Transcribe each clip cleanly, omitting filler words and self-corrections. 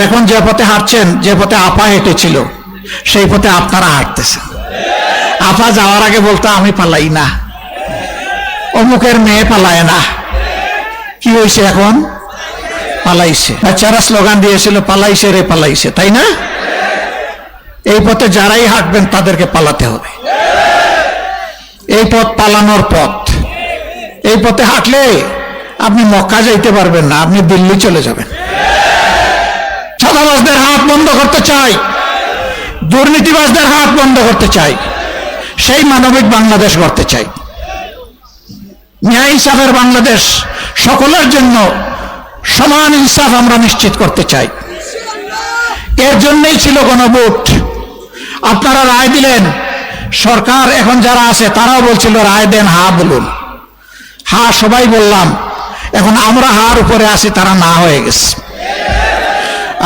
এখন যে পথে হাঁটছেন, যে পথে আপা হেঁটেছিল, সেই পথে আপনারা হাঁটতেছেন। আপা যাওয়ার আগে বলতো আমি পালাই না, অমুকের মেয়ে পালায় না। কি হয়েছে এখন? পালাইছে। বাচ্চারা স্লোগান দিয়েছিল পালাইছে রে পালাইছে, তাই না? এই পথে যারাই হাঁটবেন তাদেরকে পালাতে হবে। এই পথ পালানোর পথ। এই পথে হাঁটলে আপনি মক্কা যাইতে পারবেন না, আপনি দিল্লি চলে যাবেন। চাঁদাবাজদের হাত বন্ধ করতে চাই, দুর্নীতিবাজদের হাত বন্ধ করতে চাই, সেই মানবিক বাংলাদেশ গড়তে চাই। ন্যায় ইনসাফের বাংলাদেশ, সকলের জন্য সমান ইনসাফ আমরা নিশ্চিত করতে চাই। এর জন্যই ছিল গণভোট। আপনারা রায় দিলেন, সরকার এখন যারা আছে তারাও বলছিল রায় দেন, হা বলুন। হা সবাই বললাম, এখন আমরা হার উপরে আছি, তারা না হয়ে গেছে।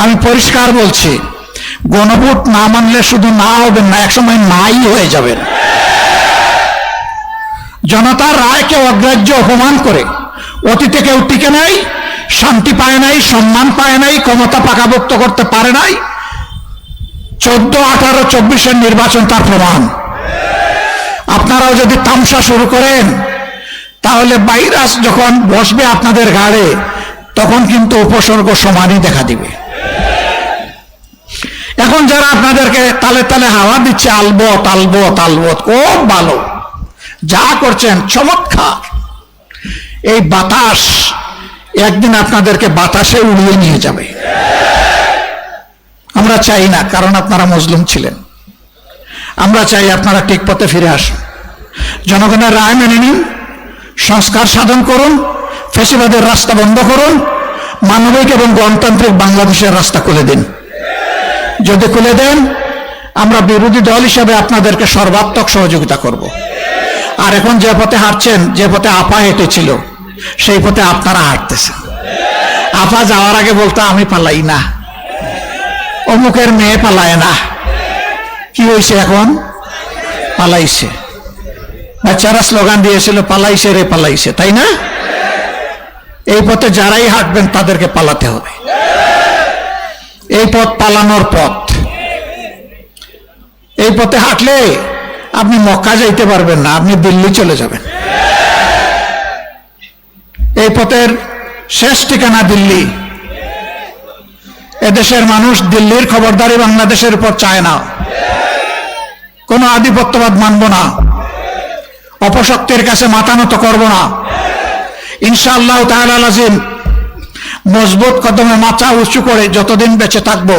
আমি পরিষ্কার বলছি, গণভোট না মানলে শুধু না হবেন না, একসময় নাই হয়ে যাবেন। জনতার রায়কে অগ্রাহ্য অপমান করে অতীতে কেউ টিকে নাই, শান্তি পায় নাই, সম্মান পায় নাই, ক্ষমতা পাকাভুক্ত করতে পারে নাই। 14, 18, 24-এর নির্বাচন তার প্রমাণ। আপনারাও যদি তামসা শুরু করেন, তাহলে ভাইরাস যখন বসবে আপনাদের ঘাড়ে, তখন কিন্তু উপসর্গ সমানই দেখা দিবে। এখন যারা আপনাদেরকে তালে তালে হাওয়া দিচ্ছে, আলবত আলবত আলবত, খুব ভালো, যা করছেন চমৎকার। এই বাতাস একদিন আপনাদেরকে বাতাসে উড়িয়ে নিয়ে যাবে। আমরা চাই না, কারণ আপনারা মজলুম ছিলেন। আমরা চাই আপনারা ঠিক পথে ফিরে আসুন, জনগণের রায় মেনে নিন, সংস্কার সাধন করুন, ফ্যাসিবাদের রাস্তা বন্ধ করুন, মানবিক এবং গণতান্ত্রিক বাংলাদেশের রাস্তা খুলে দিন। যদি খুলে দেন, আমরা বিরোধী দল হিসেবে আপনাদেরকে সর্বাত্মক সহযোগিতা করব। আর এখন যে পথে হাঁটছেন, যে পথে আপা হেঁটেছিল, সেই পথে আপনারা হাঁটতেছেন। আপা যাওয়ার আগে বলতো আমি পালাই না, অমুকের মেয়ে পালায় না। কি হয়েছে এখন? পালাইছে। বাচ্চারা স্লোগান দিয়েছিল পালাইছে রে পালাইছে, তাই না? এই পথে যারাই হাঁটবেন তাদেরকে পালাতে হবে। এই পথ পালানোর পথ। এই পথে হাঁটলে আপনি মক্কা যাইতে পারবেন না, আপনি দিল্লি চলে যাবেন। এই পথের শেষ ঠিকানা দিল্লি। এদেশের মানুষ দিল্লির খবরদারি বাংলাদেশের উপর চায় না। কোনো আধিপত্যবাদ মানব না, অপশক্তির কাছে মাথা নত করব না। ইনশাআল্লাহ তাআলা লাজিম মজবুত কদমে মাথা উঁচু করে যতদিন বেঁচে থাকব,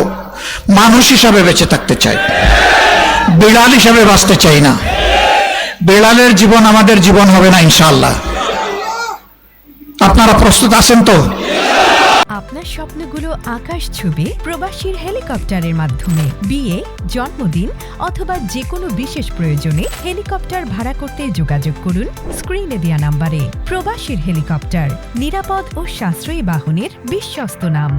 মানুষ হিসাবে বেঁচে থাকতে চাই, বিড়াল হিসাবে বাঁচতে চাই না। বিড়ালের জীবন আমাদের জীবন হবে না ইনশাআল্লাহ। আপনারা প্রস্তুত আছেন তো? আপনার স্বপ্নগুলো আকাশ ছুবে প্রবাসীর হেলিকপ্টারের মাধ্যমে। বিয়ে, জন্মদিন অথবা যে কোনো বিশেষ প্রয়োজনে হেলিকপ্টার ভাড়া করতে যোগাযোগ করুন স্ক্রিনে দেয়া নাম্বারে। প্রবাসীর হেলিকপ্টার, নিরাপদ ও সাশ্রয়ী বাহনের বিশ্বস্ত নাম।